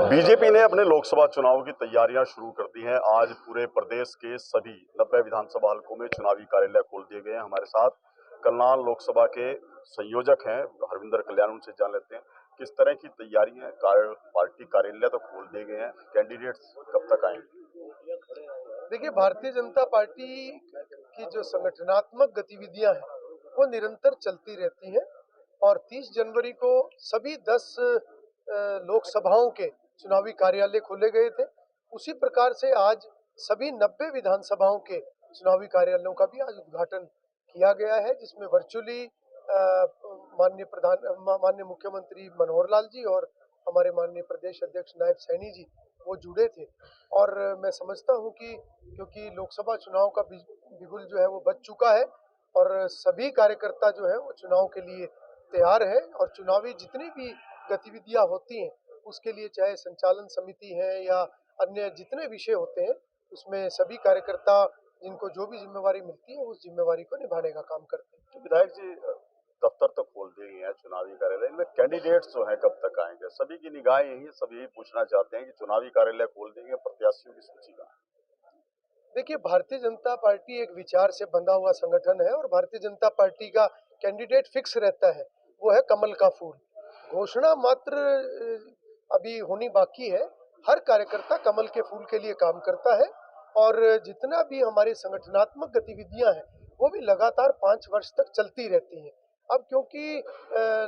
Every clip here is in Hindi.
बीजेपी ने अपने लोकसभा चुनाव की तैयारियां शुरू कर दी हैं। आज पूरे प्रदेश के सभी 90 विधानसभा हलकों में चुनावी कार्यालय खोल दिए गए हैं। हमारे साथ कल्याण लोकसभा के संयोजक हैं हरविंदर कल्याण, उनसे जान लेते हैं किस तरह की तैयारी है। पार्टी कार्यालय तो खोल दिए गए हैं, कैंडिडेट्स कब तक आएंगे? देखिए, भारतीय जनता पार्टी की जो संगठनात्मक गतिविधियां हैं वो निरंतर चलती रहती हैं और 30 जनवरी को सभी 10 लोकसभाओं के चुनावी कार्यालय खोले गए थे। उसी प्रकार से आज सभी 90 विधानसभाओं के चुनावी कार्यालयों का भी आज उद्घाटन किया गया है, जिसमें वर्चुअली माननीय मुख्यमंत्री मनोहर लाल जी और हमारे माननीय प्रदेश अध्यक्ष नायब सैनी जी वो जुड़े थे। और मैं समझता हूं कि क्योंकि लोकसभा चुनाव का बिगुल जो है वो बज चुका है और सभी कार्यकर्ता जो है वो चुनाव के लिए तैयार है और चुनावी जितनी भी गतिविधियां होती हैं उसके लिए चाहे संचालन समिति है या अन्य जितने विषय होते हैं उसमें सभी कार्यकर्ता जिनको जो भी जिम्मेवारी मिलती है उस जिम्मेवारी को निभाने का काम करते हैं। तो विधायक जी, दफ्तर तो खोल दिए गए हैं चुनावी कार्यालय, इनमें कैंडिडेट्स जो हैं कब तक आएंगे? सभी की निगाहें यही, सब यही पूछना चाहते हैं कि चुनावी कार्यालय खोल देंगे, प्रत्याशियों की सूची कहाँ है? देखिए, भारतीय जनता पार्टी एक विचार से बंधा हुआ संगठन है और भारतीय जनता पार्टी का कैंडिडेट फिक्स रहता है, वो है कमल का फूल। घोषणा मात्र अभी होनी बाकी है। हर कार्यकर्ता कमल के फूल के लिए काम करता है और जितना भी हमारी संगठनात्मक गतिविधियां हैं वो भी लगातार 5 वर्ष तक चलती रहती हैं। अब क्योंकि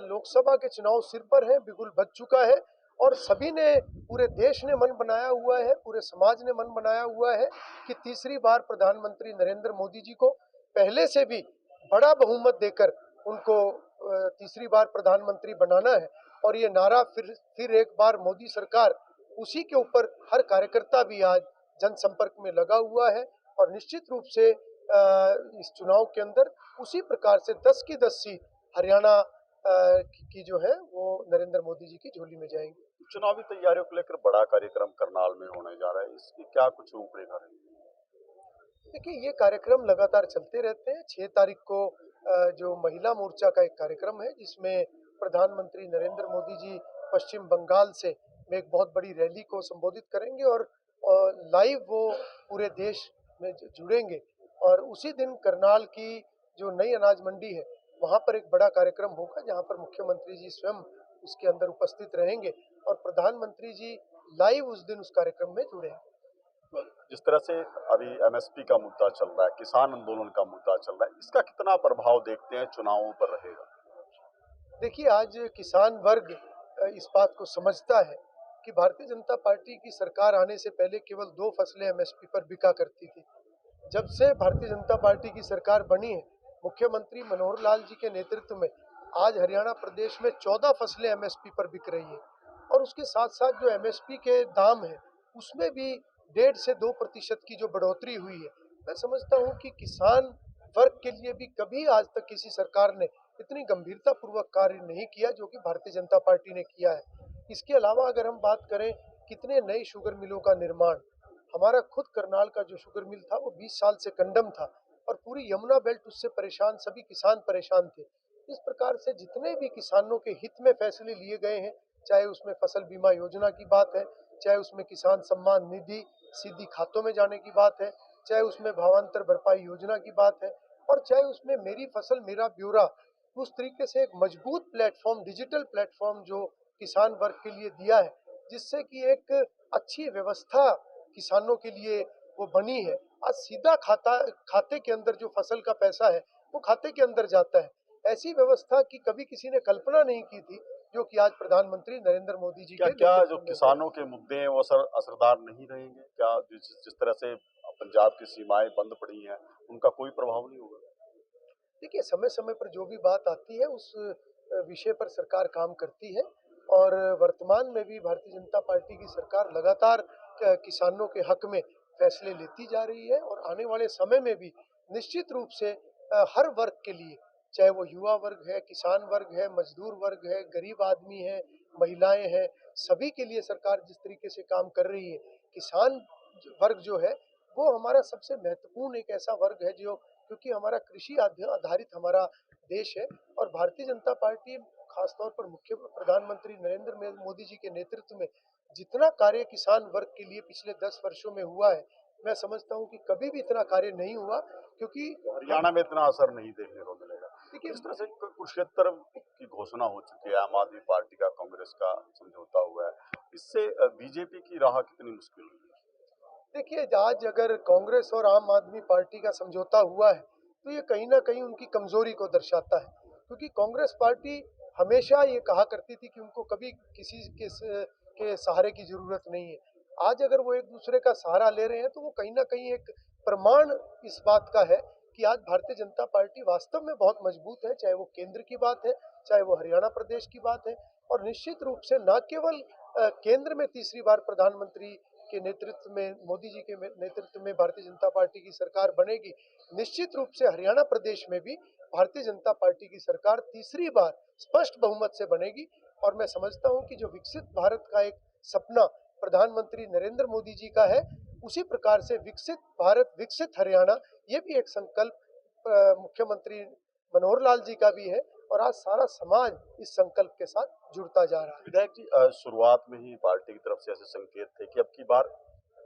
लोकसभा के चुनाव सिर पर है, बिगुल बज चुका है और सभी ने, पूरे देश ने मन बनाया हुआ है, पूरे समाज ने मन बनाया हुआ है कि तीसरी बार प्रधानमंत्री नरेंद्र मोदी जी को पहले से भी बड़ा बहुमत देकर उनको तीसरी बार प्रधानमंत्री बनाना है। और ये नारा फिर एक बार मोदी सरकार, उसी के ऊपर हर कार्यकर्ता भी आज जनसंपर्क में लगा हुआ है और निश्चित रूप से इस चुनाव के अंदर उसी प्रकार से 10 की 10 सीट हरियाणा की जो है वो नरेंद्र मोदी जी की झोली में जाएंगी। चुनावी तैयारियों को लेकर बड़ा कार्यक्रम करनाल में होने जा रहा है, इसकी क्या कुछ रूपरेखा रहेगी? देखिए, ये कार्यक्रम लगातार चलते रहते हैं। 6 तारीख को जो महिला मोर्चा का एक कार्यक्रम है जिसमें प्रधानमंत्री नरेंद्र मोदी जी पश्चिम बंगाल से में एक बहुत बड़ी रैली को संबोधित करेंगे और लाइव वो पूरे देश में जुड़ेंगे। और उसी दिन करनाल की जो नई अनाज मंडी है वहाँ पर एक बड़ा कार्यक्रम होगा जहाँ पर मुख्यमंत्री जी स्वयं उसके अंदर उपस्थित रहेंगे और प्रधानमंत्री जी लाइव उस दिन उस कार्यक्रम में जुड़ेंगे। जिस तरह से अभी एमएसपी का मुद्दा चल रहा है, किसान आंदोलन का मुद्दा चल रहा है, इसका कितना प्रभाव देखते हैं चुनावों पर रहेगा? देखिए, आज किसान वर्ग इस बात को समझता है कि भारतीय जनता पार्टी की सरकार आने से पहले केवल 2 फसलें एमएसपी पर बिका करती थी। जब से भारतीय जनता पार्टी की सरकार बनी है, मुख्यमंत्री मनोहर लाल जी के नेतृत्व में आज हरियाणा प्रदेश में 14 फसलें एमएसपी पर बिक रही है और उसके साथ-साथ जो एमएसपी के दाम है, उसमें भी 1.5 से 2% की जो बढ़ोतरी हुई है। मैं समझता हूँ कि किसान वर्ग के लिए भी कभी आज तक किसी सरकार ने इतनी गंभीरतापूर्वक कार्य नहीं किया जो कि भारतीय जनता पार्टी ने किया है। इसके अलावा अगर हम बात करें कितने नए शुगर मिलों का निर्माण, हमारा खुद करनाल का जो शुगर मिल था वो 20 साल से कंडम था और पूरी यमुना बेल्ट उससे परेशान, सभी किसान परेशान थे। इस प्रकार से जितने भी किसानों के हित में फैसले लिए गए हैं, चाहे उसमें फसल बीमा योजना की बात है, चाहे उसमें किसान सम्मान निधि सीधी खातों में जाने की बात है, चाहे उसमें भावांतर भरपाई योजना की बात है और चाहे उसमें मेरी फसल मेरा ब्यौरा, उस तरीके से एक मजबूत प्लेटफॉर्म, डिजिटल प्लेटफॉर्म जो किसान वर्ग के लिए दिया है, जिससे कि एक अच्छी व्यवस्था किसानों के लिए वो बनी है। आज सीधा खाते के अंदर जो फसल का पैसा है वो खाते के अंदर जाता है। ऐसी व्यवस्था की कभी किसी ने कल्पना नहीं की थी जो कि आज प्रधानमंत्री नरेंद्र मोदी जी क्या के क्या जो नेतृत्व में है। किसानों के मुद्दे हैं वो असरदार नहीं रहेंगे? क्या जिस तरह से पंजाब की सीमाएं बंद पड़ी हैं, उनका कोई प्रभाव नहीं होगा? देखिए, समय-समय पर जो भी बात आती है उस विषय पर सरकार काम करती है और वर्तमान में भी भारतीय जनता पार्टी की सरकार लगातार किसानों के हक में फैसले लेती जा रही है और आने वाले समय में भी निश्चित रूप से हर वर्ग के लिए, चाहे वो युवा वर्ग है, किसान वर्ग है, मजदूर वर्ग है, गरीब आदमी है, महिलाएं हैं, सभी के लिए सरकार जिस तरीके से काम कर रही है, किसान वर्ग जो है वो हमारा सबसे महत्वपूर्ण एक ऐसा वर्ग है जो, क्योंकि हमारा कृषि आधारित हमारा देश है और भारतीय जनता पार्टी खासतौर पर मुख्य प्रधानमंत्री नरेंद्र मोदी जी के नेतृत्व में जितना कार्य किसान वर्ग के लिए पिछले 10 वर्षों में हुआ है, मैं समझता हूँ कि कभी भी इतना कार्य नहीं हुआ, क्योंकि हरियाणा में इतना असर नहीं देखने को मिलेगा। देखिए इस तरह से कुरुक्षेत्र की घोषणा हो चुकी है, आम आदमी पार्टी का कांग्रेस का समझौता हुआ है, इससे बीजेपी की राह कितनी मुश्किल हुई है? देखिए, आज अगर कांग्रेस और आम आदमी पार्टी का समझौता हुआ है, तो ये कहीं न कहीं उनकी कमज़ोरी को दर्शाता है। क्योंकि कांग्रेस पार्टी हमेशा ये कहा करती थी कि उनको कभी किसी के सहारे की ज़रूरत नहीं है। आज अगर वो एक-दूसरे का सहारा ले रहे हैं, तो वो कहीं न कहीं एक प्रमाण इस बात का है कि आज भारतीय जनता पार्टी वास्तव में बहुत मजबूत है, चाहे वो केंद्र की बात है, चाहे वो हरियाणा प्रदेश की बात है। और निश्चित रूप से ना केवल केंद्र में तीसरी बार प्रधानमंत्री के नेतृत्व में, मोदी जी के नेतृत्व में भारतीय जनता पार्टी की सरकार बनेगी, निश्चित रूप से हरियाणा प्रदेश में भी भारतीय जनता पार्टी की सरकार तीसरी बार स्पष्ट बहुमत से बनेगी। और मैं समझता हूं कि जो विकसित भारत का एक सपना प्रधानमंत्री नरेंद्र मोदी जी का है, उसी प्रकार से विकसित भारत, विकसित हरियाणा, ये भी एक संकल्प मुख्यमंत्री मनोहर लाल जी का भी है। और आज सारा समाज इस संकल्प के साथ जुड़ता जा रहा है। विधायक जी, शुरुआत में ही पार्टी की तरफ से ऐसे संकेत थे कि अब की बार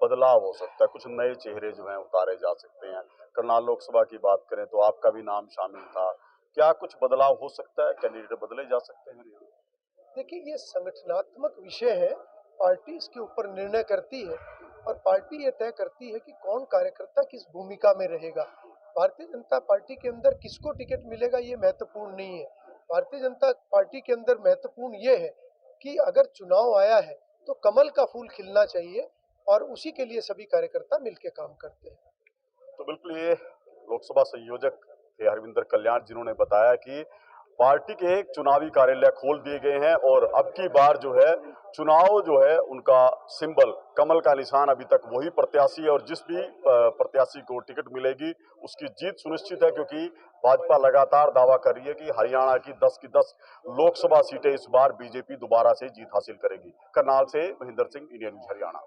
बदलाव हो सकता है, कुछ नए चेहरे जो हैं उतारे जा सकते हैं। करनाल लोकसभा की बात करें तो आपका भी नाम शामिल था। क्या कुछ बदलाव हो सकता है? कैंडिडेट बदले जा सकते हैं हरियाणा? देखिए, ये संगठनात्मक विषय है, पार्टी इसके ऊपर निर्णय करती है और पार्टी ये तय करती है कि कौन कार्यकर्ता किस भूमिका में रहेगा। भारतीय जनता पार्टी के अंदर किसको टिकट मिलेगा ये महत्वपूर्ण नहीं है। भारतीय जनता पार्टी के अंदर महत्वपूर्ण ये है कि अगर चुनाव आया है तो कमल का फूल खिलना चाहिए, और उसी के लिए सभी कार्यकर्ता मिलके काम करते हैं। तो बिल्कुल ये लोकसभा संयोजक थे हरविंदर कल्याण, जिन्होंने बताया कि पार्टी के एक चुनावी कार्यालय खोल दिए गए हैं और अब की बार जो है चुनाव जो है उनका सिंबल कमल का निशान अभी तक वही प्रत्याशी है, और जिस भी प्रत्याशी को टिकट मिलेगी उसकी जीत सुनिश्चित है, क्योंकि भाजपा लगातार दावा कर रही है कि हरियाणा की 10 की 10 लोकसभा सीटें इस बार बीजेपी दोबारा से जीत हासिल करेगी। करनाल से महेंद्र सिंह, इंडिया न्यूज हरियाणा।